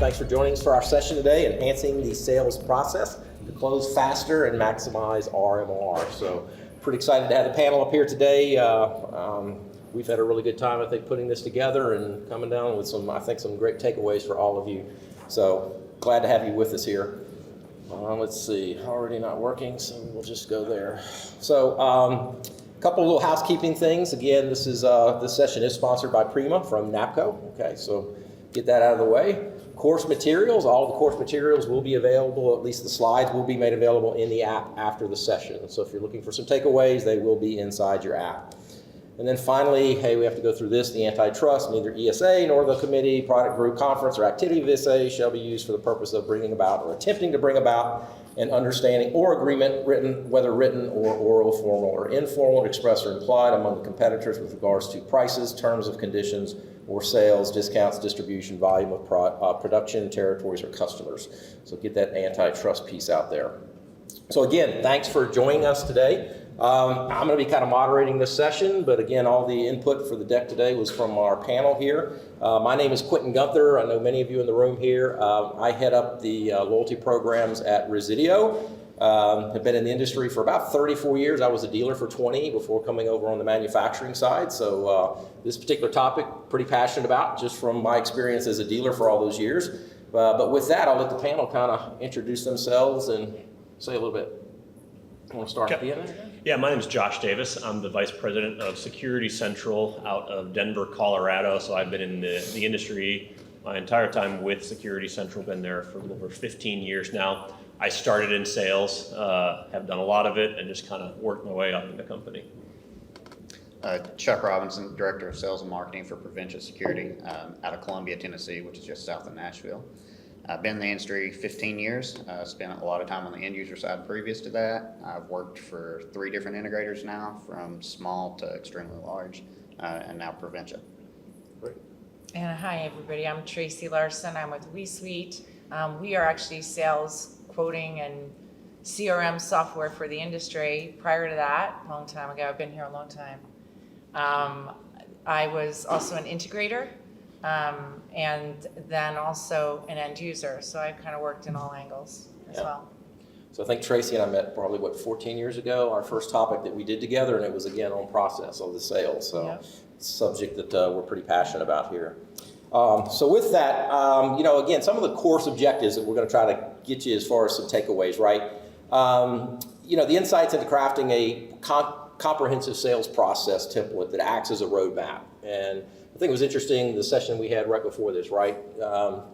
Thanks for joining us for our session today, enhancing the sales process to close faster and maximize RMR. So pretty excited to have the panel up here today. We've had a really good time, I think, putting this together and coming down with some great takeaways for all of you. So glad to have you with us here. Let's see, already not working, so we'll just go there. So a couple of little housekeeping things. Again, this session is sponsored by Prima from NAPCO. Okay, so get that out of the way. Course materials, all of the course materials will be available, at least the slides will be made available in the app after the session. So if you're looking for some takeaways, they will be inside your app. And then finally, hey, we have to go through this, the antitrust. Neither ESA nor the committee, product group, conference, or activity of ESA shall be used for the purpose of bringing about or attempting to bring about an understanding or agreement, whether written or oral, formal or informal, expressed or implied among the competitors with regards to prices, terms of conditions, or sales, discounts, distribution, volume of production, territories, or customers. So get that antitrust piece out there. So again, thanks for joining us today. I'm going to be kind of moderating this session, but again, all the input for the deck today was from our panel here. My name is Quentin Gunther. I know many of you in the room here. I head up the loyalty programs at Residio. Have been in the industry for about 34 years. I was a dealer for 20 before coming over on the manufacturing side. So this particular topic, pretty passionate about, just from my experience as a dealer for all those years. But with that, I'll let the panel kind of introduce themselves and say a little bit. You want to start at the end? Yeah, my name is Josh Davis. I'm the Vice President of Security Central out of Denver, Colorado. So I've been in the industry my entire time with Security Central, been there for over 15 years now. I started in sales, have done a lot of it, and just kind of worked my way up in the company. Chuck Robinson, Director of Sales and Marketing for Prevention Security out of Columbia, Tennessee, which is just south of Nashville. I've been in the industry 15 years, spent a lot of time on the end user side previous to that. I've worked for 3 different integrators now, from small to extremely large, and now Prevention. Great. And hi everybody, I'm Tracy Larson, I'm with WeSuite. We are actually sales, quoting, and CRM software for the industry. Prior to that, a long time ago, I've been here a long time. I was also an integrator, and then also an end user. So I've kind of worked in all angles as well. So I think Tracy and I met probably, 14 years ago, our first topic that we did together, and it was again on process of the sales. So it's a subject that we're pretty passionate about here. So with that, again, some of the course objectives that we're going to try to get you as far as some takeaways, right? The insights into crafting a comprehensive sales process template that acts as a roadmap. And I think it was interesting, the session we had right before this, right?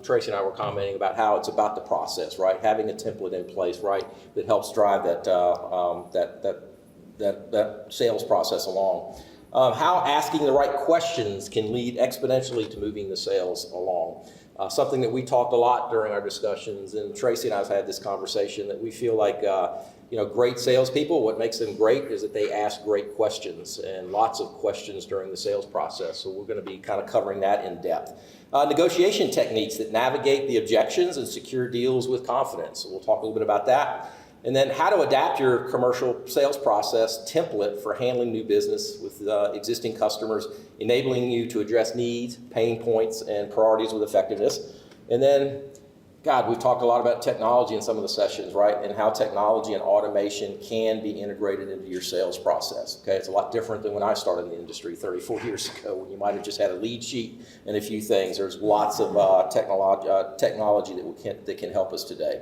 Tracy and I were commenting about how it's about the process, right? Having a template in place, right? That helps drive that sales process along. How asking the right questions can lead exponentially to moving the sales along. Something that we talked a lot during our discussions, and Tracy and I have had this conversation, that we feel like great salespeople, what makes them great is that they ask great questions, and lots of questions during the sales process. So we're going to be kind of covering that in depth. Negotiation techniques that navigate the objections and secure deals with confidence. So we'll talk a little bit about that. And then how to adapt your commercial sales process template for handling new business with existing customers, enabling you to address needs, pain points, and priorities with effectiveness. And then, we've talked a lot about technology in some of the sessions, right? And how technology and automation can be integrated into your sales process. Okay, it's a lot different than when I started in the industry 34 years ago, when you might have just had a lead sheet and a few things. There's lots of technology that can help us today.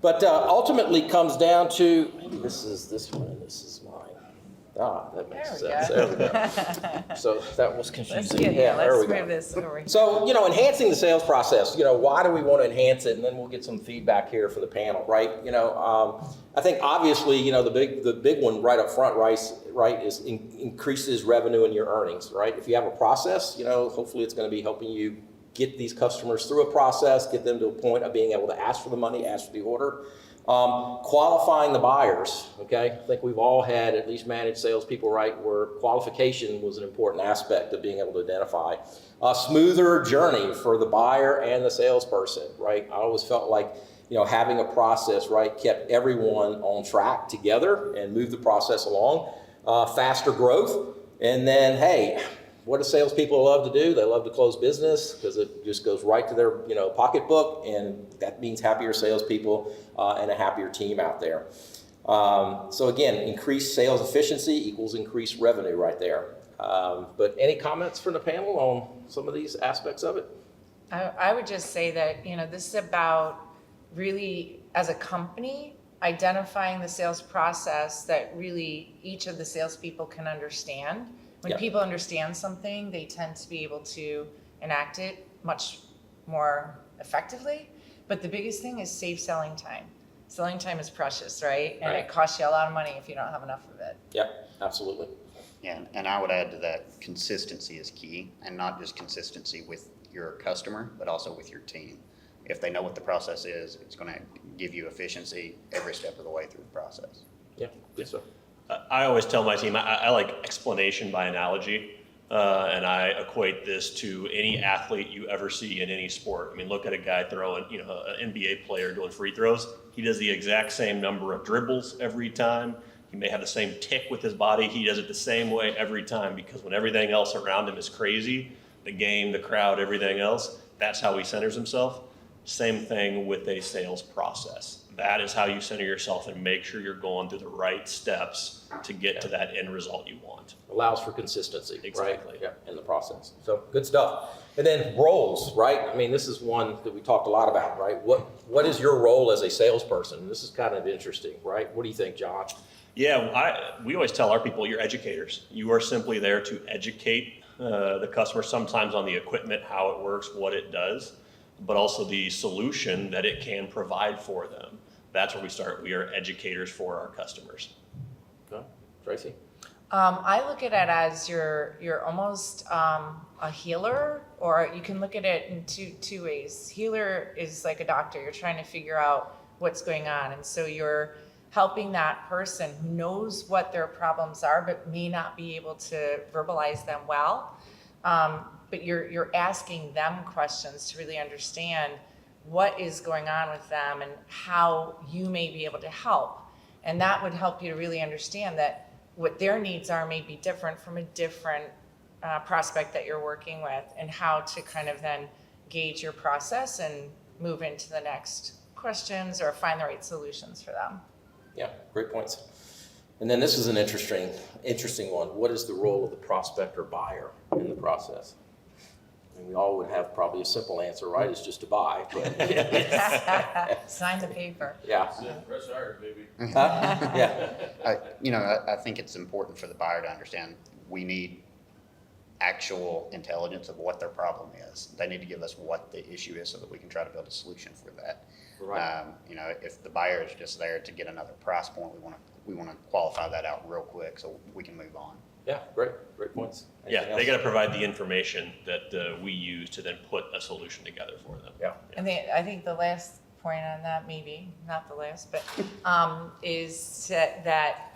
But ultimately comes down to, maybe this is this one and this is mine. That makes sense. There we go. So that was confusing. Let's move this over here. So, enhancing the sales process, why do we want to enhance it? And then we'll get some feedback here for the panel, right? I think obviously, the big one right up front, right, is increases revenue in your earnings, right? If you have a process, hopefully it's going to be helping you get these customers through a process, get them to a point of being able to ask for the money, ask for the order. Qualifying the buyers, okay? I think we've all had at least managed salespeople, right, where qualification was an important aspect of being able to identify. A smoother journey for the buyer and the salesperson, right? I always felt like, having a process, right, kept everyone on track together and moved the process along. Faster growth, and then, hey, what do salespeople love to do? They love to close business because it just goes right to their pocketbook, and that means happier salespeople and a happier team out there. So again, increased sales efficiency equals increased revenue right there. But any comments from the panel on some of these aspects of it? I would just say that, this is about really, as a company, identifying the sales process that really each of the salespeople can understand. When Yeah. people understand something, they tend to be able to enact it much more effectively. But the biggest thing is save selling time. Selling time is precious, right? And Right. it costs you a lot of money if you don't have enough of it. Yeah, absolutely. Yeah, and I would add to that, consistency is key, and not just consistency with your customer, but also with your team. If they know what the process is, it's gonna give you efficiency every step of the way through the process. Yeah, good stuff. I always tell my team, I like explanation by analogy, and I equate this to any athlete you ever see in any sport. I mean, look at a guy throwing, an NBA player doing free throws. He does the exact same number of dribbles every time. He may have the same tick with his body. He does it the same way every time, because when everything else around him is crazy, the game, the crowd, everything else, that's how he centers himself. Same thing with a sales process. That is how you center yourself and make sure you're going through the right steps to get to that end result you want. Allows for consistency, Exactly. right? Yeah, in the process. So good stuff. And then roles, right? I mean, this is one that we talked a lot about, right? What is your role as a salesperson? This is kind of interesting, right? What do you think, John? Yeah, we always tell our people, you're educators. You are simply there to educate the customer, sometimes on the equipment, how it works, what it does, but also the solution that it can provide for them. That's where we start. We are educators for our customers. Okay. Tracy? I look at it as you're almost a healer, or you can look at it in two ways. Healer is like a doctor. You're trying to figure out what's going on, and so you're helping that person who knows what their problems are but may not be able to verbalize them well. But you're asking them questions to really understand what is going on with them and how you may be able to help. And that would help you to really understand that what their needs are may be different from a different prospect that you're working with, and how to kind of then gauge your process and move into the next questions or find the right solutions for them. Yeah, great points. And then this is an interesting one. What is the role of the prospect or buyer in the process? I mean, we all would have probably a simple answer, right? It's just to buy. But Sign the paper. yeah. Press hard, baby. Yeah. I think it's important for the buyer to understand we need actual intelligence of what their problem is. They need to give us what the issue is so that we can try to build a solution for that. Right. If the buyer is just there to get another price point, we want to qualify that out real quick so we can move on. Yeah, great points. Yeah, Anything they else? got to provide the information that we use to then put a solution together for them. Yeah. And I think the last point on that, maybe not the last, but is that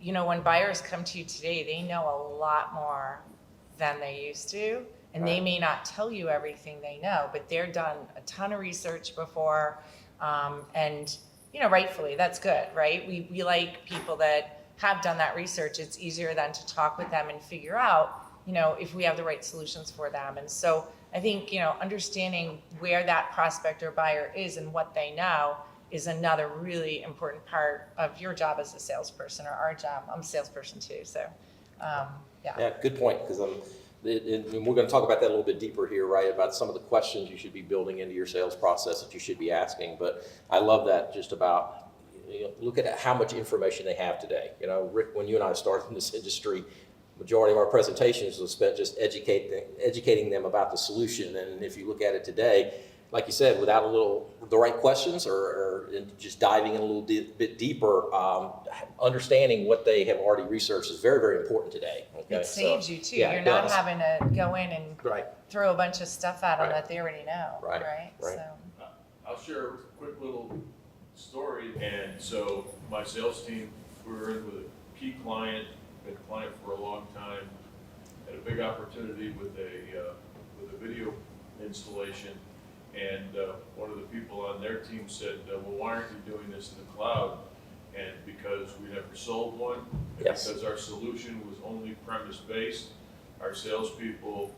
when buyers come to you today, they know a lot more than they used to, and they may not tell you everything they know, but they're done a ton of research before, and rightfully that's good, right? We like people that have done that research. It's easier then to talk with them and figure out if we have the right solutions for them. And so I think understanding where that prospect or buyer is and what they know is another really important part of your job as a salesperson, or our job. I'm a salesperson too, so yeah. Yeah, good point, because and we're going to talk about that a little bit deeper here, right, about some of the questions you should be building into your sales process that you should be asking. But I love that, just about look at how much information they have today. Rick, when you and I started in this industry, majority of our presentations was spent just educating them about the solution. And if you look at it today, like you said, without the right questions or just diving in a little bit deeper, understanding what they have already researched is very, very important today. Okay? It saves you too. Yeah, You're it not does. having to go in and Right. throw a bunch of stuff at them Right. that they already know, Right. right? Right. So. I'll share a quick little story. And so my sales team, we were in with a key client, been a client for a long time, had a big opportunity with a video installation. And one of the people on their team said, well, why aren't you doing this in the cloud? And because we never sold one, and Yes. because our solution was only premise-based, our salespeople,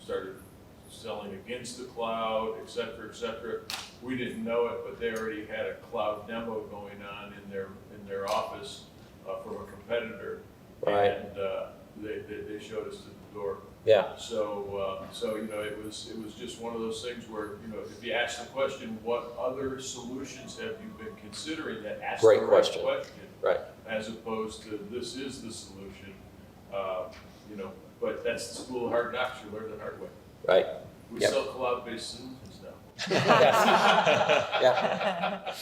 started selling against the cloud, et cetera, et cetera. We didn't know it, but they already had a cloud demo going on in their office from a competitor. Right. And they showed us to the door. Yeah. So it was just one of those things where, if you ask the question, what other solutions have you been considering, that ask Great the right question. Right. as opposed to this is the solution, but that's the school of hard knocks, you learn the hard way. Right. We Yep. sell cloud-based solutions now. Yeah.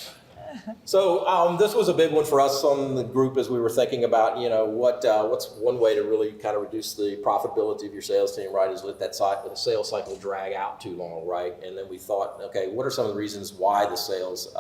So this was a big one for us on the group as we were thinking about, what's one way to really kind of reduce the profitability of your sales team, right, is let that the sales cycle drag out too long, right? And then we thought, okay, what are some of the reasons why the sales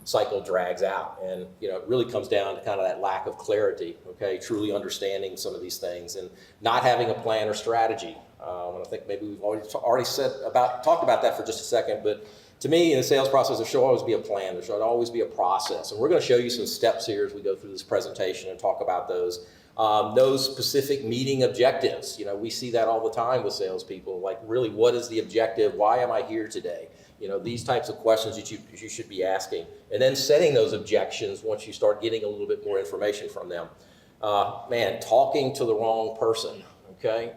cycle drags out? And, it really comes down to kind of that lack of clarity, okay, truly understanding some of these things and not having a plan or strategy. And I think maybe we've already talked about that for just a second, but to me, in the sales process, there should always be a plan. There should always be a process. And we're going to show you some steps here as we go through this presentation and talk about those. Those specific meeting objectives. We see that all the time with salespeople. Like, really, what is the objective? Why am I here today? These types of questions that you should be asking. And then setting those objections once you start getting a little bit more information from them. Talking to the wrong person, okay?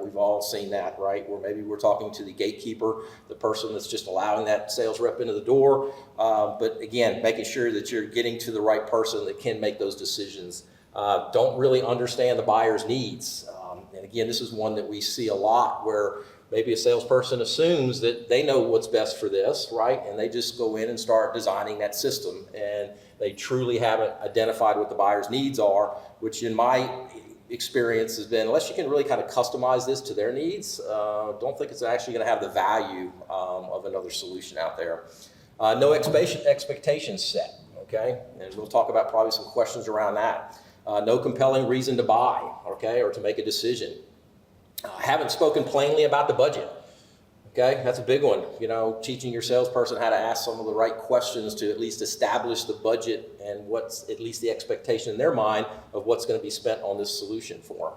We've all seen that, right? Where maybe we're talking to the gatekeeper, the person that's just allowing that sales rep into the door. But again, making sure that you're getting to the right person that can make those decisions. Don't really understand the buyer's needs. And again, this is one that we see a lot where maybe a salesperson assumes that they know what's best for this, right? And they just go in and start designing that system. And they truly haven't identified what the buyer's needs are, which in my experience has been, unless you can really kind of customize this to their needs, don't think it's actually going to have the value of another solution out there. No expectations set, okay? And we'll talk about probably some questions around that. No compelling reason to buy, okay, or to make a decision. Haven't spoken plainly about the budget. Okay, that's a big one. Teaching your salesperson how to ask some of the right questions to at least establish the budget and what's at least the expectation in their mind of what's going to be spent on this solution for.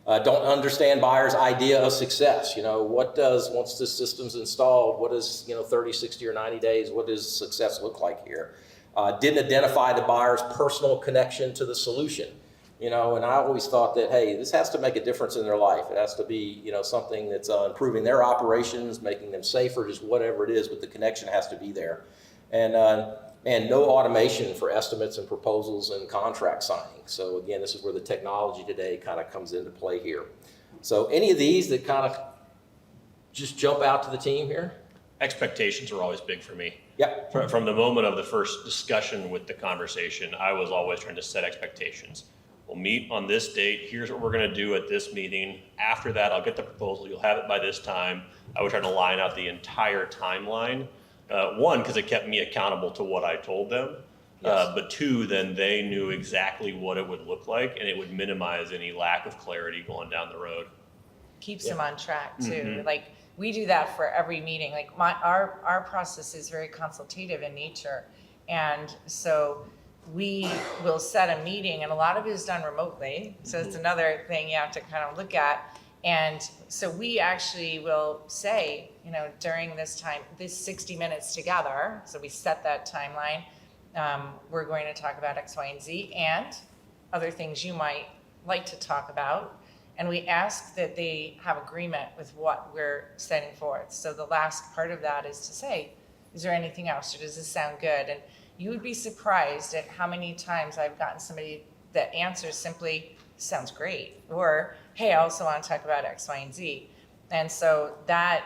Don't understand buyer's idea of success. Once the system's installed, what does 30, 60, or 90 days, what does success look like here? Didn't identify the buyer's personal connection to the solution. And I always thought that, hey, this has to make a difference in their life. It has to be, something that's improving their operations, making them safer, just whatever it is, but the connection has to be there. And no automation for estimates and proposals and contract signing. So again, this is where the technology today kind of comes into play here. So any of these that kind of just jump out to the team here? Expectations are always big for me. Yep. From the moment of the first discussion with the conversation, I was always trying to set expectations. We'll meet on this date. Here's what we're going to do at this meeting. After that, I'll get the proposal. You'll have it by this time. I was trying to line out the entire timeline. One, because it kept me accountable to what I told them. Yes. But two, then they knew exactly what it would look like, and it would minimize any lack of clarity going down the road. Keeps them on track too. Like, we do that for every meeting. Like, our process is very consultative in nature. And so we will set a meeting, and a lot of it is done remotely. So it's another thing you have to kind of look at. And so we actually will say, during this time, this 60 minutes together, so we set that timeline, we're going to talk about X, Y, and Z, and other things you might like to talk about. And we ask that they have agreement with what we're setting forth. So the last part of that is to say, is there anything else, or does this sound good? And you would be surprised at how many times I've gotten somebody that answers simply, sounds great, or, hey, I also want to talk about X, Y, and Z. And so that,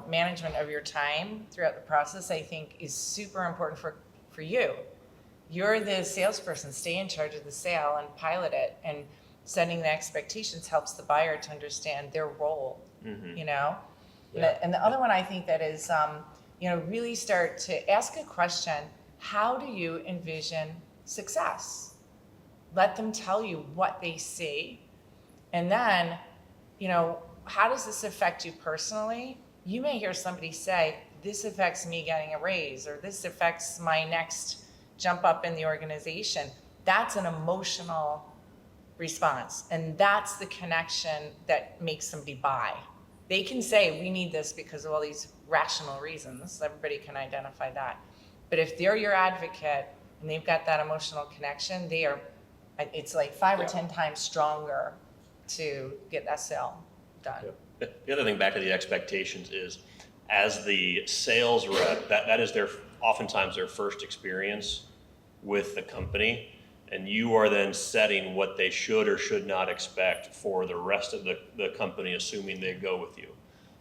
management of your time throughout the process, I think, is super important for you. You're the salesperson. Stay in charge of the sale and pilot it. And setting the expectations helps the buyer to understand their role, Yeah. And the other one I think that is, really start to ask a question. How do you envision success? Let them tell you what they see. And then, how does this affect you personally? You may hear somebody say, this affects me getting a raise, or this affects my next jump up in the organization. That's an emotional response. And that's the connection that makes somebody buy. They can say, we need this because of all these rational reasons. Everybody can identify that. But if they're your advocate and they've got that emotional connection, it's like 5 or 10 times stronger to get that sale done. The other thing back to the expectations is, as the sales rep, that is oftentimes their first experience with the company, and you are then setting what they should or should not expect for the rest of the company, assuming they go with you.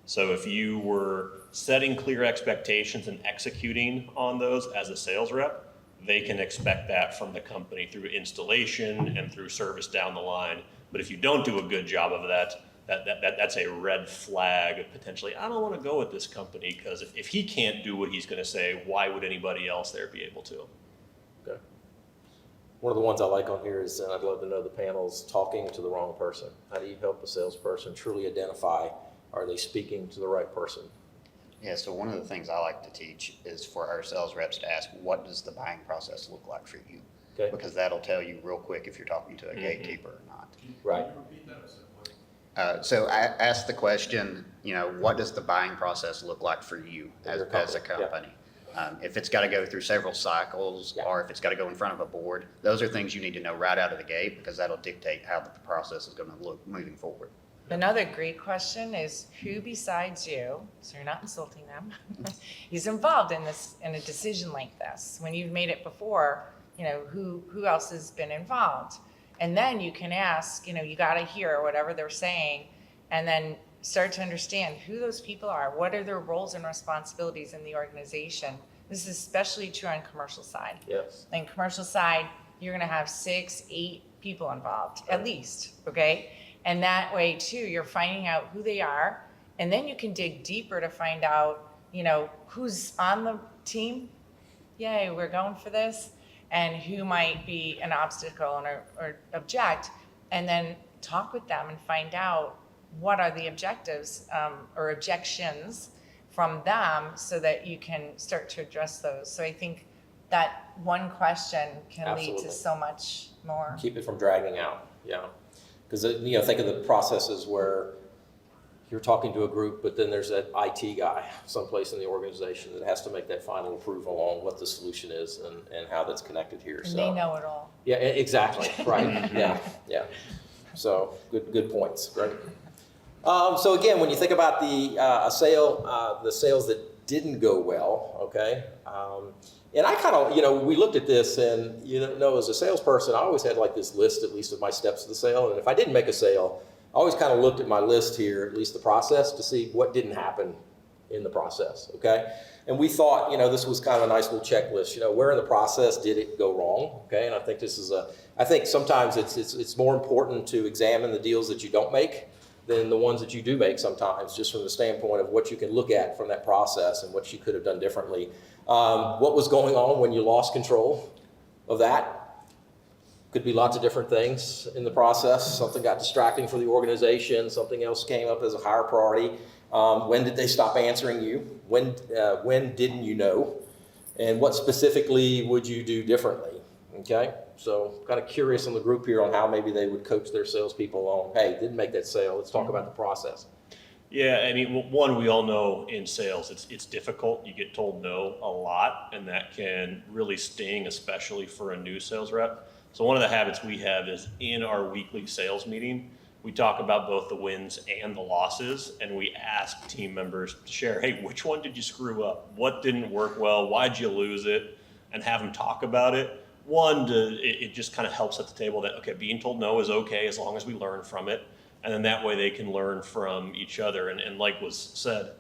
So if you were setting clear expectations and executing on those as a sales rep, they can expect that from the company through installation and through service down the line. But if you don't do a good job of that's a red flag potentially. I don't want to go with this company because if he can't do what he's going to say, why would anybody else there be able to? Okay. One of the ones I like on here is, and I'd love to know the panel's talking to the wrong person. How do you help a salesperson truly identify, are they speaking to the right person? Yeah, so one of the things I like to teach is for our sales reps to ask, what does the buying process look like for you? Okay. Because that'll tell you real quick if you're talking to a gatekeeper or not. Right. Can you repeat that? I said, what? So I asked the question, what does the buying process look like for you Your as a company, company? If it's got to go through several cycles, Yeah. or if it's got to go in front of a board, those are things you need to know right out of the gate, because that'll dictate how the process is going to look moving forward. Another great question is, who besides you, so you're not insulting them, is involved in a decision like this? When you've made it before, who else has been involved? And then you can ask, you got to hear whatever they're saying, and then start to understand who those people are. What are their roles and responsibilities in the organization? This is especially true on commercial side. Yes. On commercial side, you're going to have 6, 8 people involved, at least, okay? And that way too, you're finding out who they are, and then you can dig deeper to find out, who's on the team. Yay, we're going for this. And who might be an obstacle or object, and then talk with them and find out what are the objectives or objections from them so that you can start to address those. So I think that one question can lead Absolutely. to so much more. Keep it from dragging out, yeah. Because, think of the processes where you're talking to a group, but then there's that IT guy someplace in the organization that has to make that final approval on what the solution is and how that's connected here. And they know it all. Yeah, exactly, right, yeah. So, good points, great. So again, when you think about the sales that didn't go well, okay, and I kind of, we looked at this and, as a salesperson, I always had like this list, at least of my steps of the sale, and if I didn't make a sale, I always kind of looked at my list here, at least the process, to see what didn't happen in the process, okay? And we thought, this was kind of a nice little checklist, where in the process did it go wrong, okay? And I think I think sometimes it's more important to examine the deals that you don't make than the ones that you do make sometimes, just from the standpoint of what you can look at from that process and what you could have done differently. What was going on when you lost control of that? Could be lots of different things in the process. Something got distracting for the organization. Something else came up as a higher priority. When did they stop answering you? When didn't you know? And what specifically would you do differently? Okay, so kind of curious on the group here on how maybe they would coach their salespeople on, hey, didn't make that sale. Let's talk about the process. Yeah, I mean, one, we all know in sales, it's difficult. You get told no a lot, and that can really sting, especially for a new sales rep. So one of the habits we have is in our weekly sales meeting, we talk about both the wins and the losses, and we ask team members to share, hey, which one did you screw up? What didn't work well? Why'd you lose it? And have them talk about it. One, it just kind of helps at the table that, okay, being told no is okay as long as we learn from it. And then that way they can learn from each other. And like was said,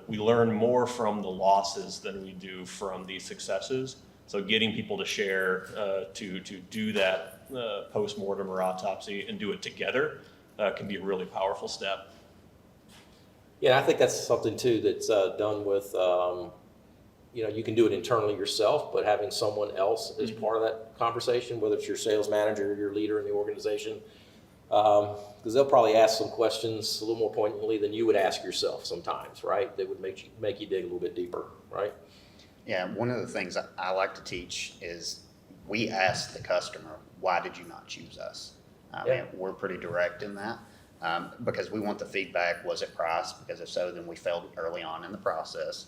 we learn more from the losses than we do from the successes. So getting people to share, to do that post-mortem or autopsy and do it together can be a really powerful step. Yeah, I think that's something too that's done with, you can do it internally yourself, but having someone else as part of that conversation, whether it's your sales manager or your leader in the organization, because they'll probably ask some questions a little more poignantly than you would ask yourself sometimes, right? That would make you dig a little bit deeper, right? Yeah, one of the things I like to teach is we ask the customer, why did you not choose us? Yeah. And we're pretty direct in that, because we want the feedback. Was it price? Because if so, then we failed early on in the process.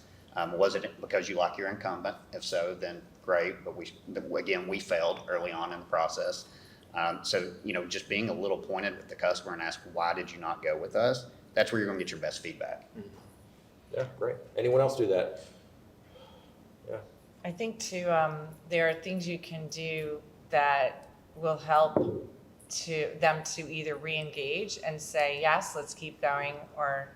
Was it because you like your incumbent? If so, then great, but we failed early on in the process. So, just being a little pointed with the customer and ask, why did you not go with us? That's where you're gonna get your best feedback. Yeah, great. Anyone else do that? Yeah. I think too, there are things you can do that will help them to either re-engage and say, yes, let's keep going, or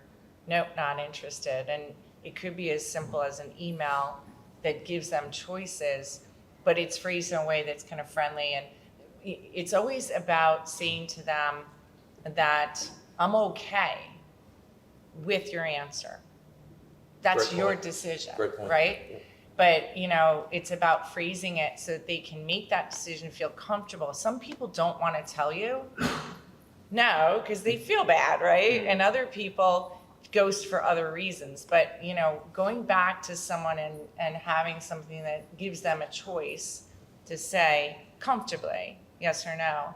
nope, not interested. And it could be as simple as an email that gives them choices, but it's phrased in a way that's kind of friendly. And it's always about saying to them that I'm okay with your answer. That's Great your point. decision, Great point. right? But, it's about phrasing it so that they can make that decision, feel comfortable. Some people don't want to tell you no, because they feel bad, right? And other people ghost for other reasons. But, going back to someone and having something that gives them a choice to say comfortably, yes or no.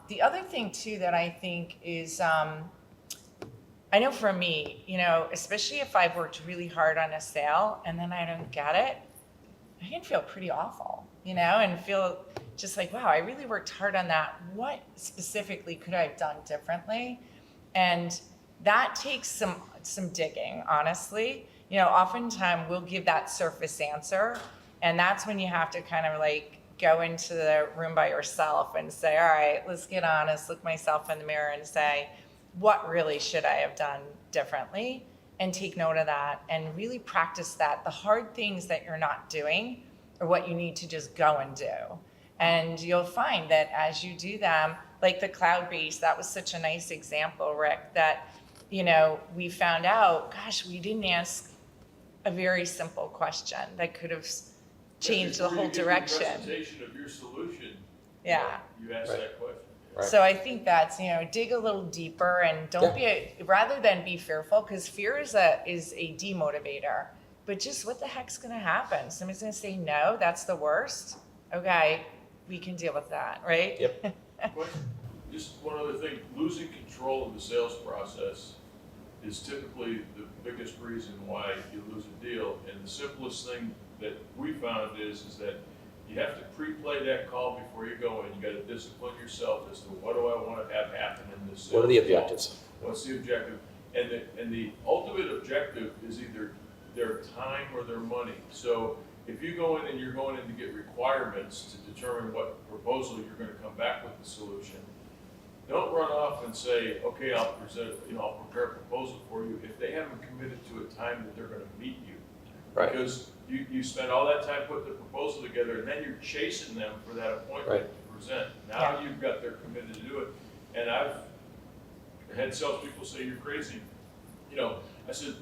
The other thing too that I think is, I know for me, especially if I've worked really hard on a sale and then I don't get it, I can feel pretty awful, and feel just like, wow, I really worked hard on that. What specifically could I have done differently? And that takes some digging, honestly. Oftentimes we'll give that surface answer, and that's when you have to kind of like go into the room by yourself and say, all right, let's get honest, look myself in the mirror and say, what really should I have done differently? And take note of that and really practice that. The hard things that you're not doing are what you need to just go and do. And you'll find that as you do them, like the cloud-based, that was such a nice example, Rick, that, we found out, gosh, we didn't ask a very simple question that could have changed the whole direction. Presentation of your solution. Yeah. You asked Right. that question. Right. So I think that's, dig a little deeper and don't rather than be fearful, because fear is a demotivator, but just what the heck's going to happen? Somebody's going to say no, that's the worst. Okay, we can deal with that, right? Yep. But just one other thing, losing control of the sales process is typically the biggest reason why you lose a deal. And the simplest thing that we found is that you have to pre-play that call before you go in. You got to discipline yourself as to what do I want to have happen in this sales What are the call? objectives? What's the objective? And the ultimate objective is either their time or their money. So if you go in and you're going in to get requirements to determine what proposal you're going to come back with the solution, don't run off and say, okay, I'll prepare a proposal for you if they haven't committed to a time that they're going to meet you. Right. Because you spend all that time putting the proposal together, and then you're chasing them for that appointment Right. to present. Now you've got they're committed to do it. And I've had salespeople say, you're crazy. I said,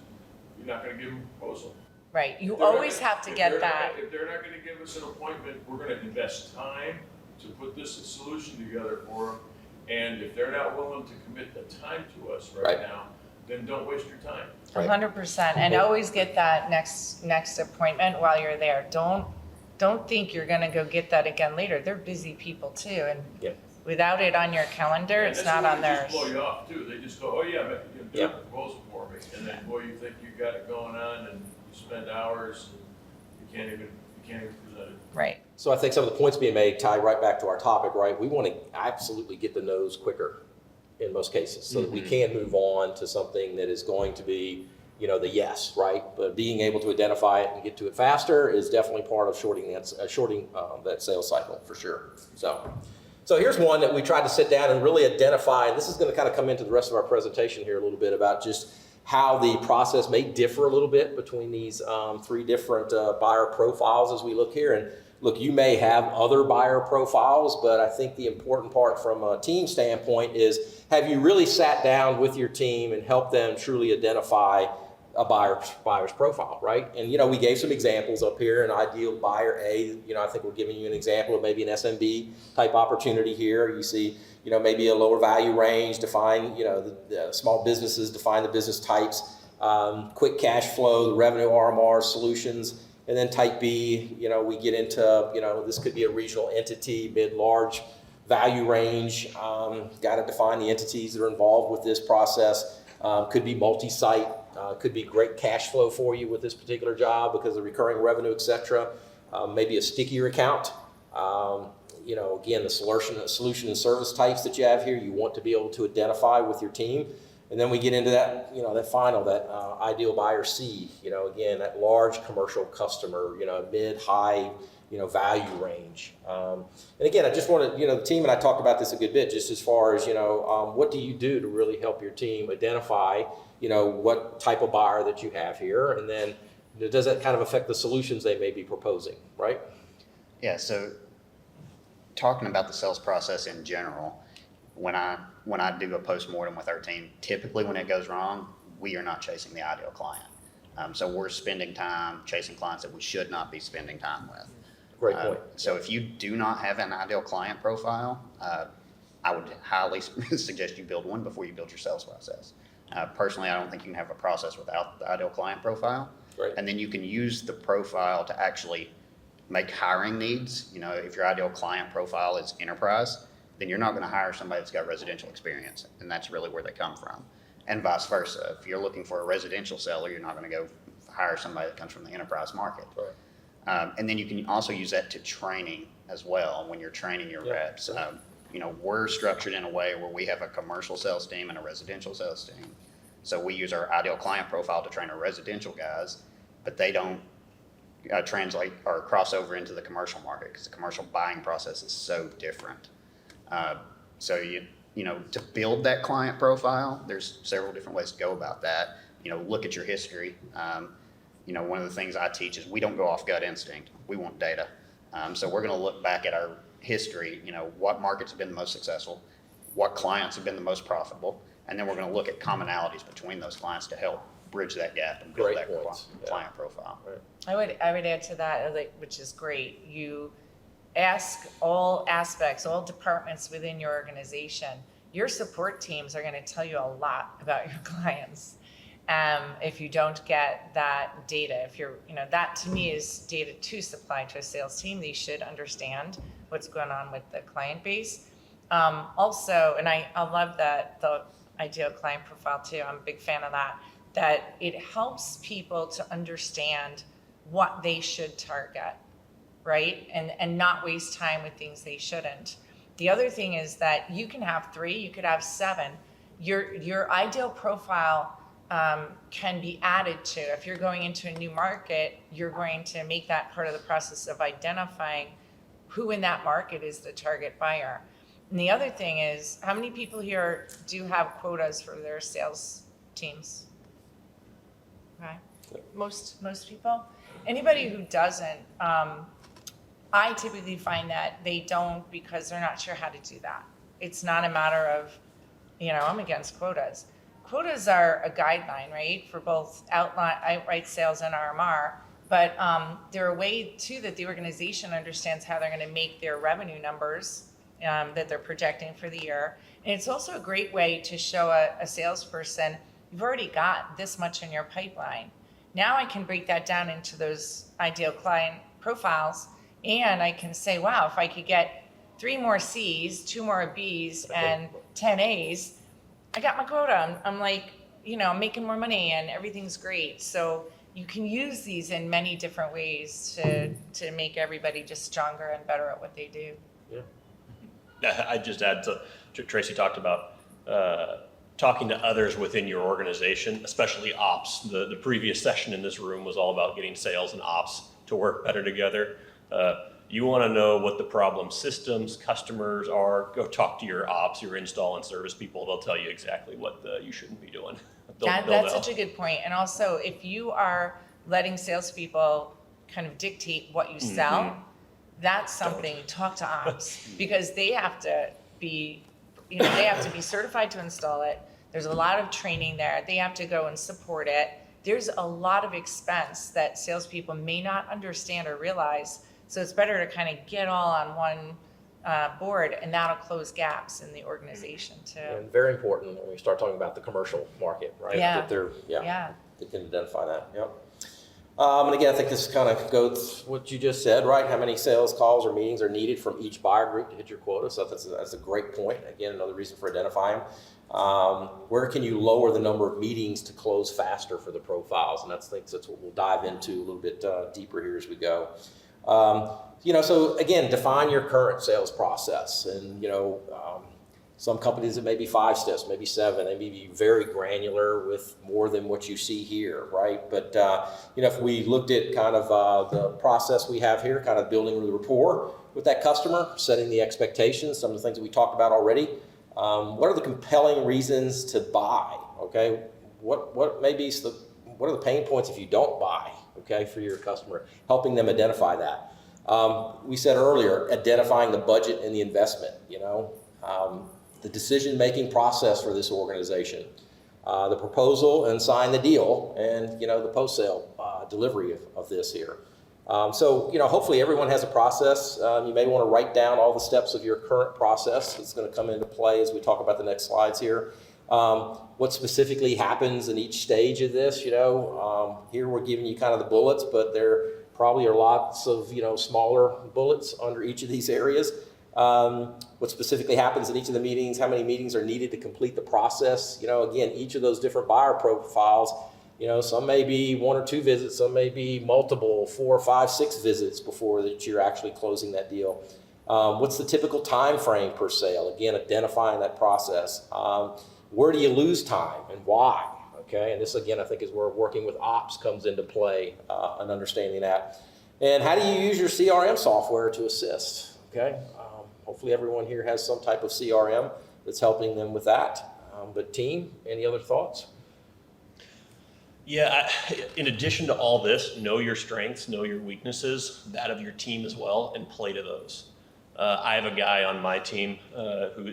you're not going to give them a proposal. Right, you If they're not always gonna- have to if get they're that. not- If they're not going to give us an appointment, we're going to invest time to put this solution together for them. And if they're not willing to commit the time to us right Right. now, then don't waste your time. Right. 100%, and always get that next appointment while you're there. Don't think you're gonna go get that again later. They're busy people too, and Yep. without it on your calendar, And it's that's not where on they theirs. just blow you off too. They just go, oh yeah, but you do Yeah. a proposal for me. And then, boy, you think you got it going on and you spend hours and you can't even present it. Right, So I think some of the points being made tie right back to our topic, right? We want to absolutely get the no's quicker in most cases so that we can move on to something that is going to be, the yes, right? But being able to identify it and get to it faster is definitely part of shorting that sales cycle for sure. So here's one that we tried to sit down and really identify, and this is going to kind of come into the rest of our presentation here a little bit about just how the process may differ a little bit between these three different buyer profiles as we look here. And look, you may have other buyer profiles, but I think the important part from a team standpoint is, have you really sat down with your team and helped them truly identify a buyer's profile, right? And, we gave some examples up here. An ideal buyer A, I think we're giving you an example of maybe an SMB type opportunity here. You see, maybe a lower value range, define, the small businesses, define the business types, quick cash flow, the revenue RMR solutions. And then type B, we get into, this could be a regional entity, mid-large value range, got to define the entities that are involved with this process. Could be multi-site, could be great cash flow for you with this particular job because of recurring revenue, et cetera. Maybe a stickier account. Again, the solution and service types that you have here, you want to be able to identify with your team. And then we get into that, that ideal buyer C, again, that large commercial customer, mid, high, value range. And again, I just wanted, the team and I talked about this a good bit, just as far as, what do you do to really help your team identify, what type of buyer that you have here, and then does that kind of affect the solutions they may be proposing, right? Yeah, so talking about the sales process in general, when I do a postmortem with our team, typically when it goes wrong, we are not chasing the ideal client. So we're spending time chasing clients that we should not be spending time with. Great point. So if you do not have an ideal client profile, I would highly suggest you build one before you build your sales process. Personally, I don't think you can have a process without the ideal client profile. Right. And then you can use the profile to actually make hiring needs. If your ideal client profile is enterprise, then you're not going to hire somebody that's got residential experience, and that's really where they come from. And vice versa. If you're looking for a residential seller, you're not going to go hire somebody that comes from the enterprise market. Right. And then you can also use that to training as well when you're training your reps. We're structured in a way where we have a commercial sales team and a residential sales team. So we use our ideal client profile to train our residential guys, but they don't translate or cross over into the commercial market because the commercial buying process is so different. To build that client profile, there's several different ways to go about that. Look at your history. One of the things I teach is we don't go off gut instinct. We want data. So we're going to look back at our history, what markets have been the most successful, what clients have been the most profitable, and then we're going to look at commonalities between those clients to help bridge that gap and build Great that points. client profile. Right. I would add to that, which is great. You ask all aspects, all departments within your organization. Your support teams are going to tell you a lot about your clients. If you don't get that data, that to me is data to supply to a sales team. They should understand what's going on with the client base. Also, and I love that the ideal client profile too. I'm a big fan of that it helps people to understand what they should target, right? And not waste time with things they shouldn't. The other thing is that you can have 3, you could have 7. Your ideal profile can be added to. If you're going into a new market, you're going to make that part of the process of identifying who in that market is the target buyer. And the other thing is, how many people here do have quotas for their sales teams? Okay, most people. Anybody who doesn't, I typically find that they don't because they're not sure how to do that. It's not a matter of, I'm against quotas. Quotas are a guideline, right, for both outright sales and RMR, but they're a way too that the organization understands how they're going to make their revenue numbers that they're projecting for the year. And it's also a great way to show a salesperson, you've already got this much in your pipeline. Now I can break that down into those ideal client profiles, and I can say, wow, if I could get 3 more C's, 2 more B's, and 10 A's, I got my quota. I'm like, I'm making more money and everything great. So you can use these in many different ways to make everybody just stronger and better at what they do. Yeah. I'd just add to Tracy talked about talking to others within your organization, especially ops. The previous session in this room was all about getting sales and ops to work better together. You want to know what the problem systems, customers are, go talk to your ops, your install and service people. They'll tell you exactly what you shouldn't be doing. That's such a good point. And also, if you are letting salespeople kind of dictate what you sell, that's something, talk to ops, because they have to be, they have to be certified to install it. There's a lot of training there. They have to go and support it. There's a lot of expense that salespeople may not understand or realize. So it's better to kind of get all on one board, and that'll close gaps in the organization too. And very important when we start talking about the commercial market, right? Yeah. That they can identify that. Yep. And again, I think this kind of goes what you just said, right? How many sales calls or meetings are needed from each buyer group to hit your quota? So that's a great point. Again, another reason for identifying them. Where can you lower the number of meetings to close faster for the profiles? And that's what we'll dive into a little bit deeper here as we go. So again, define your current sales process. And, some companies it may be 5 steps, maybe 7. They may be very granular with more than what you see here, right? But, if we looked at kind of the process we have here, kind of building the rapport with that customer, setting the expectations, some of the things that we talked about already. What are the compelling reasons to buy? Okay, what are the pain points if you don't buy? Okay, for your customer, helping them identify that. We said earlier, identifying the budget and the investment. The decision-making process for this organization, the proposal and sign the deal, and the post-sale delivery of this here. Hopefully everyone has a process. You may want to write down all the steps of your current process. It's going to come into play as we talk about the next slides here. What specifically happens in each stage of this, here we're giving you kind of the bullets, but there probably are lots of, smaller bullets under each of these areas. What specifically happens in each of the meetings, how many meetings are needed to complete the process. Again, each of those different buyer profiles, some may be 1 or 2 visits, some may be multiple, 4, 5, 6 visits before that you're actually closing that deal. What's the typical time frame per sale? Again, identifying that process. Where do you lose time and why? Okay, and this again, I think is where working with ops comes into play and understanding that. And how do you use your CRM software to assist? Okay, hopefully everyone here has some type of CRM that's helping them with that. But team, any other thoughts? Yeah, in addition to all this, know your strengths, know your weaknesses, that of your team as well, and play to those. I have a guy on my team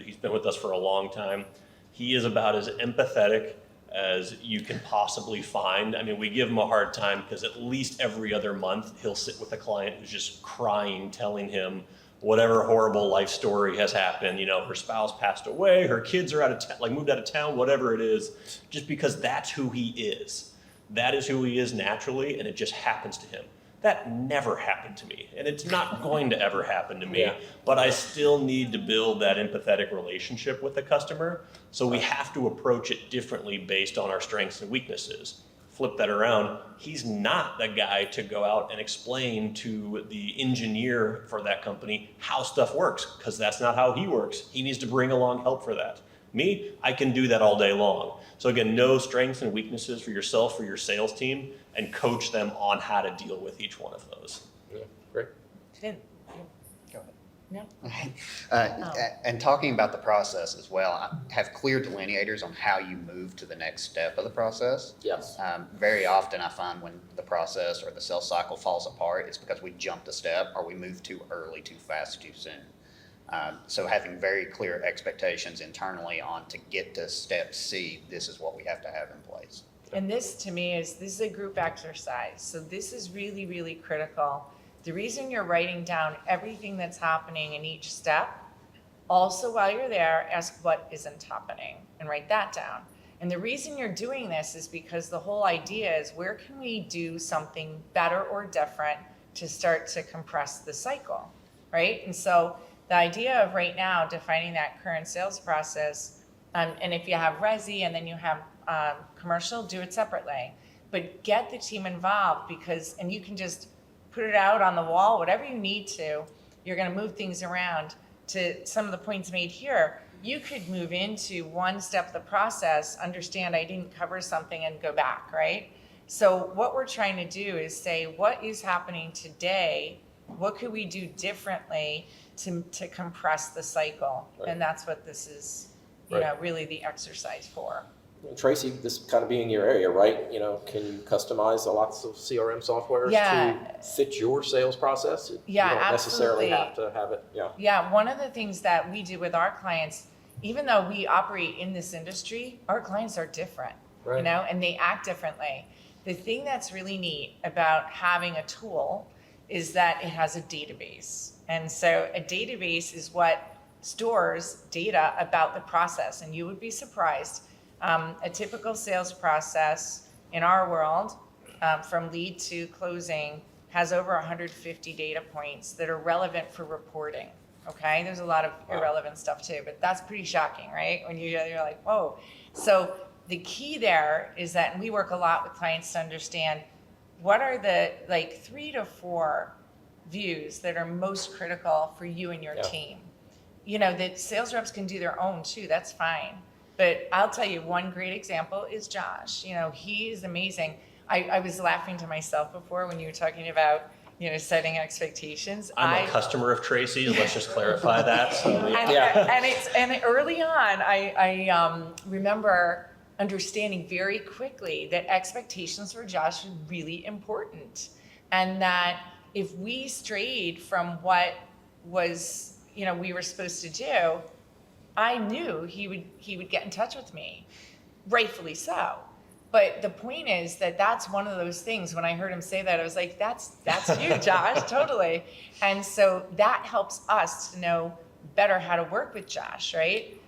he's been with us for a long time. He is about as empathetic as you can possibly find. I mean, we give him a hard time because at least every other month he'll sit with a client who's just crying, telling him whatever horrible life story has happened. Her spouse passed away, her kids are moved out of town, whatever it is, just because that's who he is. That is who he is naturally, and it just happens to him. That never happened to me, and it's not going to ever happen to me, Yeah. But I still need to build that empathetic relationship with the customer, so we have to approach it differently based on our strengths and weaknesses. Flip that around, he's not the guy to go out and explain to the engineer for that company how stuff works, because that's not how he works. He needs to bring along help for that. Me, I can do that all day long. So again, know strengths and weaknesses for yourself, for your sales team, and coach them on how to deal with each one of those. Yeah, great. Didn't, Go ahead. no? And talking about the process as well, have clear delineators on how you move to the next step of the process. Yes. Very often I find when the process or the sales cycle falls apart, it's because we jumped a step or we moved too early, too fast, too soon. So having very clear expectations internally on to get to step C, this is what we have to have in place. And this is a group exercise. So this is really, really critical. The reason you're writing down everything that's happening in each step, also while you're there, ask what isn't happening and write that down. And the reason you're doing this is because the whole idea is where can we do something better or different to start to compress the cycle, right? And so the idea of right now defining that current sales process, and if you have resi and then you have commercial, do it separately. But get the team involved and you can just put it out on the wall, whatever you need to. You're going to move things around. To some of the points made here, you could move into one step of the process, understand I didn't cover something and go back, right? So what we're trying to do is say, what is happening today? What could we do differently to compress the cycle? Right. And that's what this is, Right. really the exercise for. Tracy, this kind of being your area, right? Can you customize lots of CRM software to fit your sales process? Yeah, You don't necessarily absolutely. have to have it, yeah. Yeah, one of the things that we do with our clients, even though we operate in this industry, our clients are different, Right. and they act differently. The thing that's really neat about having a tool is that it has a database. And so a database is what stores data about the process. And you would be surprised. A typical sales process in our world from lead to closing has over 150 data points that are relevant for reporting. Okay, there's a lot of irrelevant stuff too, but that's pretty shocking, right? When you're like, whoa. So the key there is that, and we work a lot with clients to understand what are the like 3 to 4 views that are most critical for you and your team. You know, that sales reps can do their own too, that's fine. But I'll tell you, one great example is Josh. You know, he is amazing. I was laughing to myself before when you were talking about, you know, setting expectations. I'm a customer of Tracy's, let's just clarify that. So, And early on, I remember understanding very quickly that expectations for Josh were really important. And that if we strayed from what was, you know, we were supposed to do, I knew he would get in touch with me, rightfully so. But the point is that that's one of those things. When I heard him say that, I was like, that's you, Josh, totally. And so that helps us to know better how to work with Josh, right?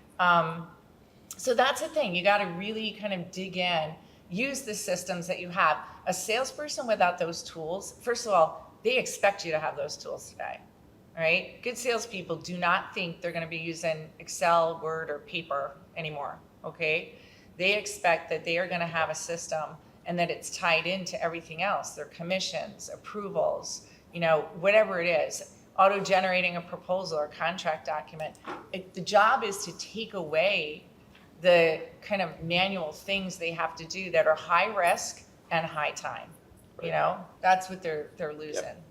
So that's the thing. You got to really kind of dig in, use the systems that you have. A salesperson without those tools, first of all, they expect you to have those tools today, right? Good salespeople do not think they're going to be using Excel, Word, or paper anymore, okay? They expect that they are going to have a system and that it's tied into everything else, their commissions, approvals, you know, whatever it is, auto-generating a proposal or contract document. The job is to take away the kind of manual things they have to do that are high risk and high time. You know, that's what they're losing. Yep.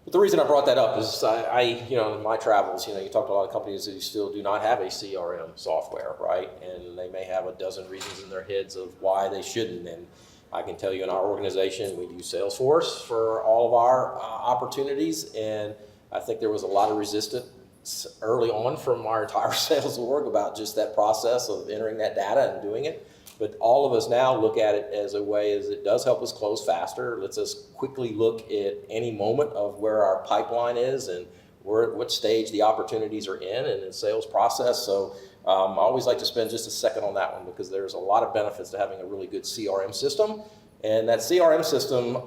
But the reason I brought that up is you know, in my travels, you know, you talk to a lot of companies that still do not have a CRM software, right? And they may have a dozen reasons in their heads of why they shouldn't. And I can tell you in our organization, we use Salesforce for all of our opportunities. And I think there was a lot of resistance early on from our entire sales org about just that process of entering that data and doing it. But all of us now look at it as a way as it does help us close faster. Lets us quickly look at any moment of where our pipeline is and what stage the opportunities are in the sales process. So I always like to spend just a second on that one because there's a lot of benefits to having a really good CRM system. And that CRM system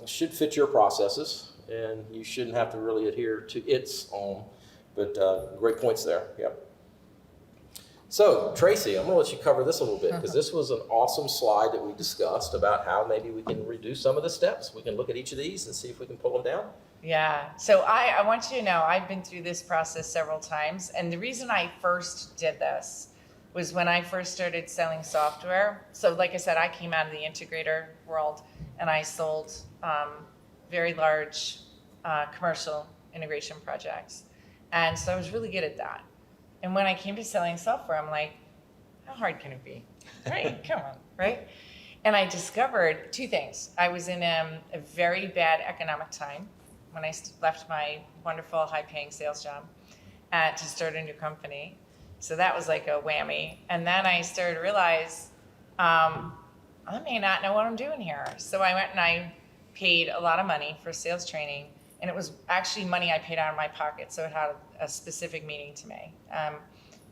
should fit your processes and you shouldn't have to really adhere to its own. But great points there, yep. So, Tracy, I'm going to let you cover this a little bit because this was an awesome slide that we discussed about how maybe we can reduce some of the steps. We can look at each of these and see if we can pull them down. Yeah, so I want you to know I've been through this process several times, and the reason I first did this was when I first started selling software. So like I said, I came out of the integrator world and I sold very large commercial integration projects. And so I was really good at that. And when I came to selling software, I'm like, how hard can it be? Right, come on, right? And I discovered 2 things. I was in a very bad economic time when I left my wonderful high-paying sales job to start a new company. So that was like a whammy. And then I started to realize I may not know what I'm doing here. So I went and I paid a lot of money for sales training. And it was actually money I paid out of my pocket, so it had a specific meaning to me.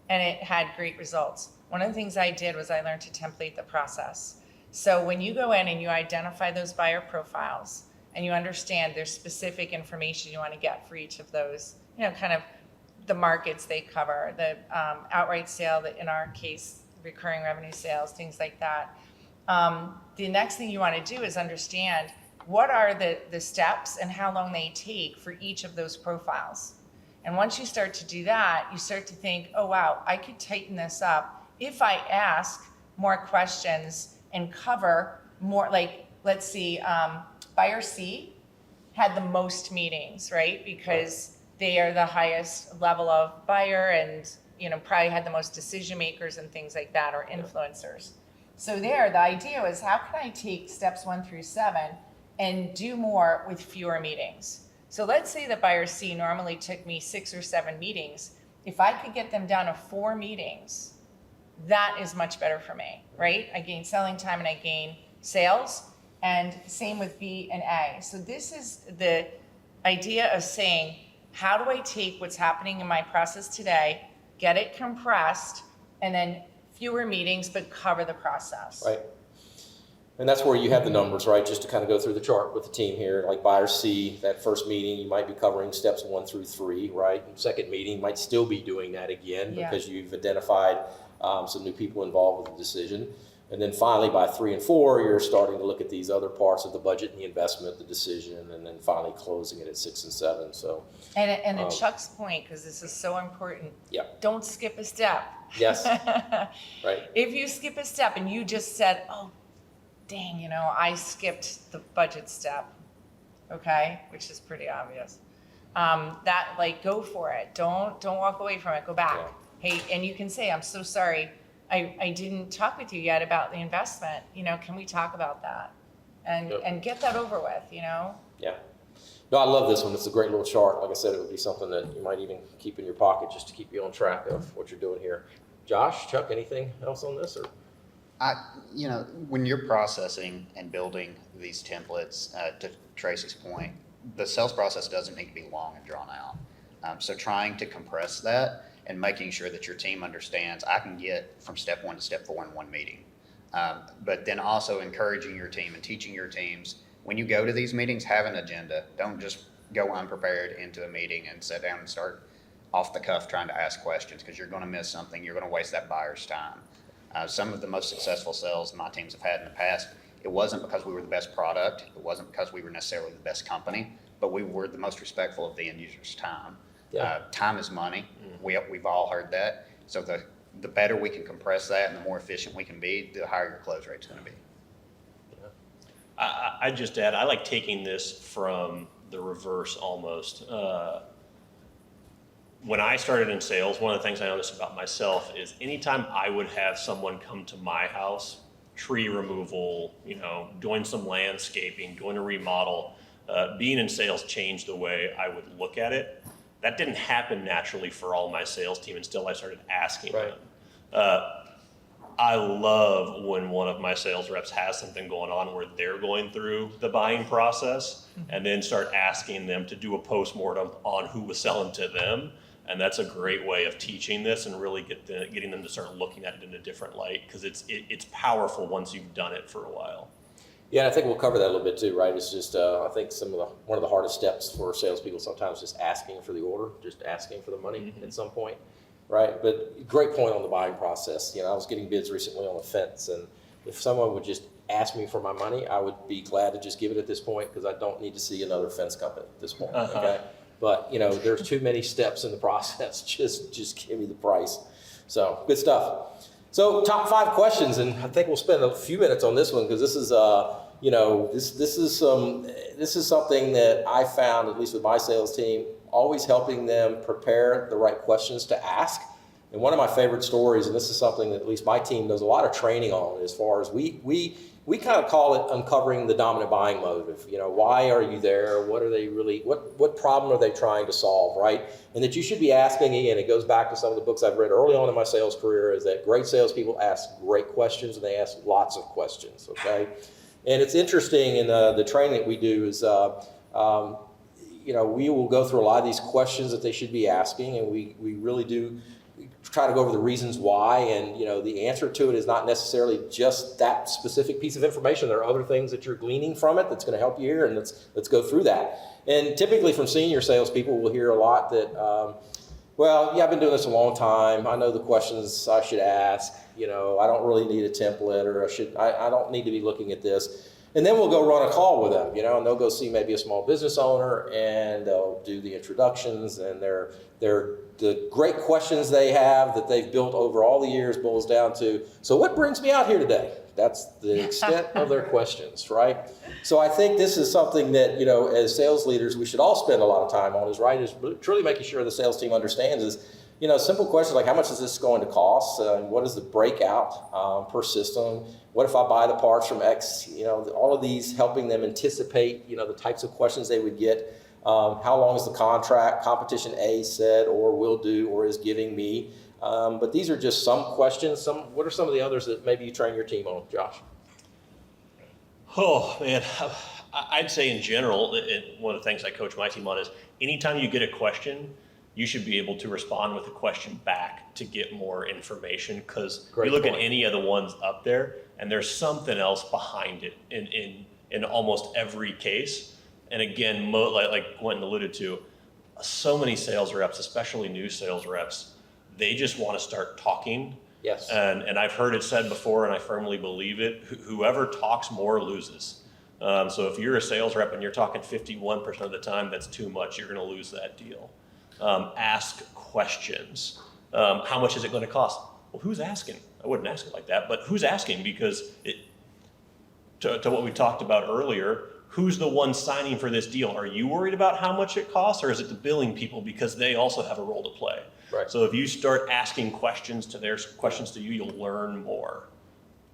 And it had great results. One of the things I did was I learned to template the process. So when you go in and you identify those buyer profiles and you understand there's specific information you want to get for each of those, you know, kind of the markets they cover, the outright sale, in our case, recurring revenue sales, things like that. The next thing you want to do is understand what are the steps and how long they take for each of those profiles. And once you start to do that, you start to think, oh wow, I could tighten this up if I ask more questions and cover more, like, let's see, buyer C had the most meetings, right? Because they are the highest level of buyer and, you know, probably had the most decision makers and things like that, or influencers. So there, the idea was, how can I take steps 1 through 7 and do more with fewer meetings? So let's say that buyer C normally took me 6 or 7 meetings. If I could get them down to 4 meetings, that is much better for me, right? I gain selling time and I gain sales, and same with B and A. So this is the idea of saying, how do I take what's happening in my process today, get it compressed, and then fewer meetings, but cover the process. Right. And that's where you have the numbers, right? Just to kind of go through the chart with the team here, like buyer C, that first meeting, you might be covering steps 1 through 3, right? And second meeting, you might still be doing that again Yeah. because you've identified some new people involved with the decision. And then finally, by 3 and 4, you're starting to look at these other parts of the budget and the investment, the decision, and then finally closing it at 6 and 7. So, And to Chuck's point, because this is so important, yeah, don't skip a step. yes, right, If you skip a step and you just said, oh, dang, I skipped the budget step, okay, which is pretty obvious. Go for it. Don't walk away from it. Go back. Yeah. Hey, and you can say, I'm so sorry. I didn't talk with you yet about the investment. Can we talk about that? And get that over with, Yeah. No, I love this one. It's a great little chart. Like I said, it would be something that you might even keep in your pocket just to keep you on track of what you're doing here. Josh, Chuck, anything else on this? Or When you're processing and building these templates, to Tracy's point, the sales process doesn't need to be long and drawn out. So trying to compress that and making sure that your team understands, I can get from step 1 to step 4 in one meeting. But then also encouraging your team and teaching your teams, when you go to these meetings, have an agenda. Don't just go unprepared into a meeting and sit down and start off the cuff trying to ask questions, because you're going to miss something. You're going to waste that buyer's time. Some of the most successful sales my teams have had in the past, it wasn't because we were the best product, it wasn't because we were necessarily the best company, but we were the most respectful of the end user's time. Yeah. Time is money. We've all heard that. So the better we can compress that and the more efficient we can be, the higher your close rate's going to be. I just add, I like taking this from the reverse almost. When I started in sales, one of the things I noticed about myself is anytime I would have someone come to my house, tree removal, doing some landscaping, doing a remodel, being in sales changed the way I would look at it. That didn't happen naturally for all my sales team until I started asking Right. them. I love when one of my sales reps has something going on where they're going through the buying process and then start asking them to do a postmortem on who was selling to them. And that's a great way of teaching this and really getting them to start looking at it in a different light, because it's powerful once you've done it for a while. Yeah, and I think we'll cover that a little bit too, right? It's just, I think one of the hardest steps for salespeople sometimes is just asking for the order, just asking for the money at some point, right? But great point on the buying process. I was getting bids recently on a fence, and if someone would just ask me for my money, I would be glad to just give it at this point, because I don't need to see another fence company at this point, okay? But, there's too many steps in the process. Just give me the price. So, good stuff. So, top 5 questions, and I think we'll spend a few minutes on this one, because this is, this is something that I found, at least with my sales team, always helping them prepare the right questions to ask. And one of my favorite stories, and this is something that at least my team does a lot of training on, as far as we kind of call it uncovering the dominant buying motive. Why are you there? What are they really, what problem are they trying to solve, right? And that you should be asking, again, it goes back to some of the books I've read early on in my sales career, is that great salespeople ask great questions, and they ask lots of questions, okay? And it's interesting in the training that we do is, we will go through a lot of these questions that they should be asking, and we really do try to go over the reasons why, and the answer to it is not necessarily just that specific piece of information. There are other things that you're gleaning from it that's going to help you here, and let's go through that. And typically from senior salespeople, we'll hear a lot that, I've been doing this a long time. I know the questions I should ask. I don't really need a template, or I don't need to be looking at this. And then we'll go run a call with them, and they'll go see maybe a small business owner, and they'll do the introductions, and the great questions they have that they've built over all the years boils down to, so what brings me out here today? That's the extent of their questions, right? So I think this is something that, as sales leaders, we should all spend a lot of time on, is truly making sure the sales team understands is, simple questions like, how much is this going to cost? What is the breakout per system? What if I buy the parts from X? All of these, helping them anticipate, the types of questions they would get. How long is the contract? Competition A said, or will do, or is giving me. But these are just some questions. What are some of the others that maybe you train your team on, Josh? Oh, man. I'd say in general, one of the things I coach my team on is anytime you get a question, you should be able to respond with a question back to get more information, because you Great look at point. any of the ones up there and there's something else behind it in almost every case. And again, like Quentin alluded to, so many sales reps, especially new sales reps, they just want to start talking. Yes. And I've heard it said before, and I firmly believe it, whoever talks more loses. So if you're a sales rep and you're talking 51% of the time, that's too much. You're going to lose that deal. Ask questions. How much is it going to cost? Well, who's asking? I wouldn't ask it like that, but who's asking? Because to what we talked about earlier, who's the one signing for this deal? Are you worried about how much it costs, or is it the billing people, because they also have a role to play? Right. So if you start asking questions to their questions to you, you'll learn more.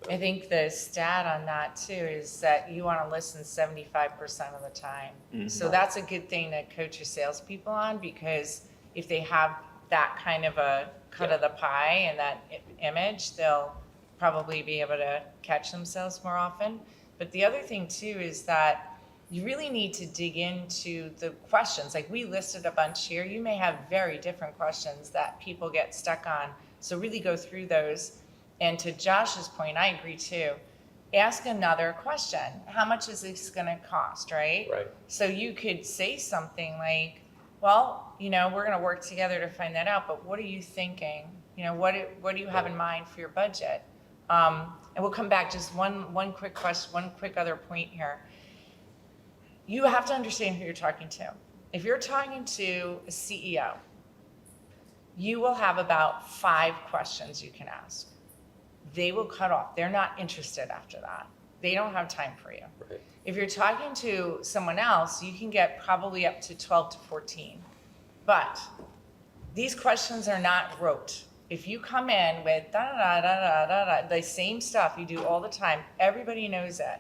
I think the stat on that too is that you want to listen 75% of the time. So that's a good thing to coach your salespeople on, because if they have that kind of a cut of the pie and that image, they'll probably be able to catch themselves more often. But the other thing too is that you really need to dig into the questions. Like we listed a bunch here. You may have very different questions that people get stuck on. So really go through those. And to Josh's point, I agree too. Ask another question. How much is this going to cost, right? Right. So you could say something like, well, we're going to work together to find that out, but what are you thinking? What do you have in mind for your budget? And we'll come back, just one quick question, one quick other point here. You have to understand who you're talking to. If you're talking to a CEO, you will have about 5 questions you can ask. They will cut off. They're not interested after that. They don't have time for you. Right. If you're talking to someone else, you can get probably up to 12 to 14. But these questions are not rote. If you come in with the same stuff you do all the time, everybody knows it.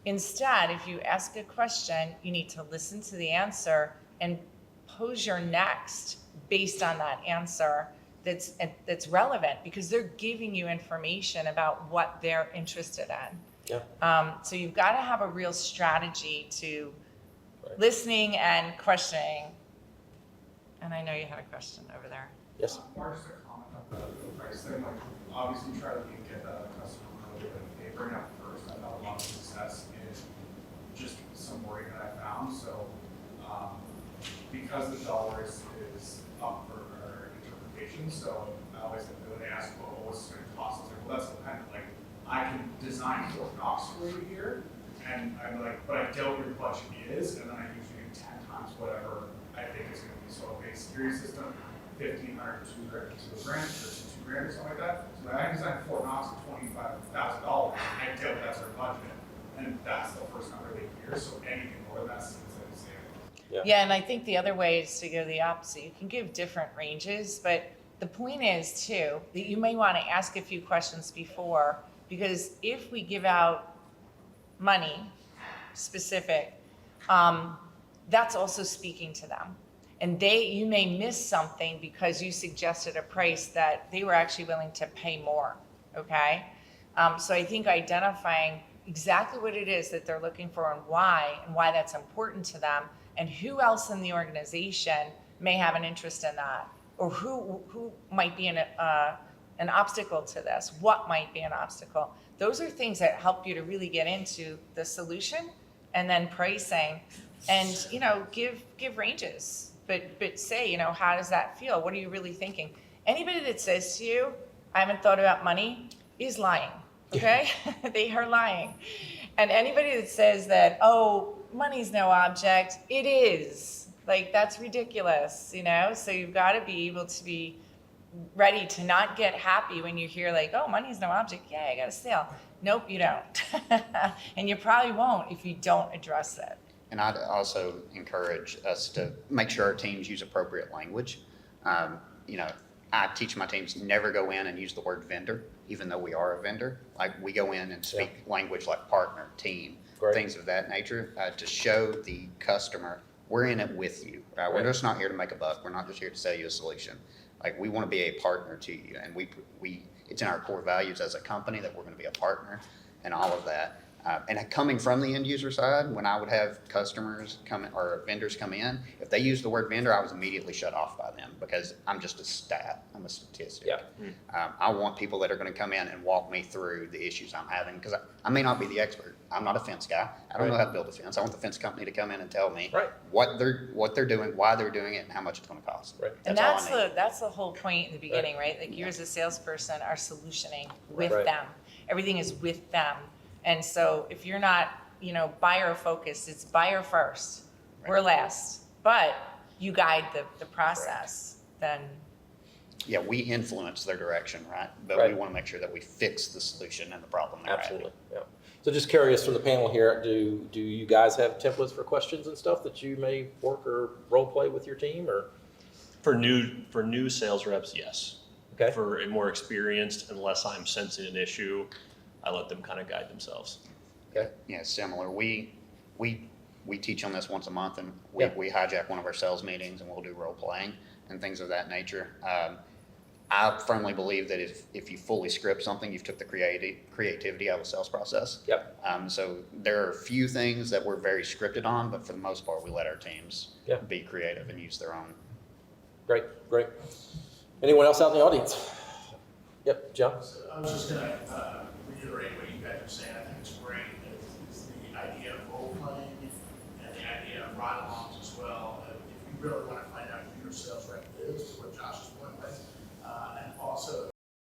Instead, if you ask a question, you need to listen to the answer and pose your next based on that answer that's relevant, because they're giving you information about what they're interested in. Yeah. So you've got to have a real strategy to listening and questioning. And I know you had a question over there. Yes. More just a comment on the price thing. Like, obviously, try to get the customer really when they bring up first. I've had a lot of success in just some worry that I found. So, because the dollar is up for our interpretation, so I always when they ask, well, what's it going to cost? I was like, well, that's kind of like, I can design Fort Knox for you here, and I'm like, but I doubt your budget is, and then I usually do 10 times whatever I think it's going to be. So a base security system, $1,500 to $2,000 to $2 grand, or something like that. So I designed Fort Knox at $25,000. I doubt that's our budget, and that's the first number they hear. So anything more than that seems like a sale. Yeah, and I think the other way is to go the opposite. You can give different ranges, but the point is too that you may want to ask a few questions before, because if we give out money specific, that's also speaking to them. And you may miss something because you suggested a price that they were actually willing to pay more, okay? So I think identifying exactly what it is that they're looking for and why that's important to them, and who else in the organization may have an interest in that, or who might be an obstacle to this, what might be an obstacle. Those are things that help you to really get into the solution and then pricing, and give ranges, but say, how does that feel? What are you really thinking? Anybody that says to you, I haven't thought about money, is lying, okay? They are lying. And anybody that says that, oh, money's no object, it is. Like, that's ridiculous, So you've got to be able to be ready to not get happy when you hear like, oh, money's no object, yeah, I got a sale. Nope, you don't. And you probably won't if you don't address it. And I'd also encourage us to make sure our teams use appropriate language. I teach my teams never go in and use the word vendor, even though we are a vendor. Like, we go in and speak language like partner, team, Great. things of that nature, to show the customer we're in it with you. Right? We're just not here to make a buck. We're not just here to sell you a solution. Like, we want to be a partner to you, and we it's in our core values as a company that we're going to be a partner and all of that. And coming from the end user side, when I would have customers come in, or vendors come in, if they used the word vendor, I was immediately shut off by them because I'm just a stat. I'm a statistic. Yeah. I want people that are going to come in and walk me through the issues I'm having because I may not be the expert. I'm not a fence guy. I don't know how to build a fence. I want the fence company to come in and tell me Right. what they're doing, why they're doing it, and how much it's going to cost. Right. And all I that's need. the whole point in the beginning, right? Like you as a salesperson are solutioning with Right. them. Everything is with them. And so if you're not, buyer focused, it's buyer first, we're last, but you guide the process, then. Yeah, we influence their direction, right? But Right. we want to make sure that we fix the solution and the problem they're having. Absolutely, yeah. So just curious from the panel here, do you guys have templates for questions and stuff that you may work or role play with your team, or? For new sales reps, yes. Okay. For a more experienced, unless I'm sensing an issue, I let them kind of guide themselves. Okay. Yeah, similar. We teach on this once a month, and Yeah. we hijack one of our sales meetings, and we'll do role playing and things of that nature. I firmly believe that if you fully script something, you've took the creativity out of the sales process. Yep. So there are a few things that we're very scripted on, but for the most part, we let our teams Yeah. be creative and use their own. Great. Anyone else out in the audience? Yep, John? So I was just gonna reiterate what you guys are saying. I think it's great. It's the idea of role playing and the idea of ride-alongs as well. If you really want to find out who your sales rep is, what Josh is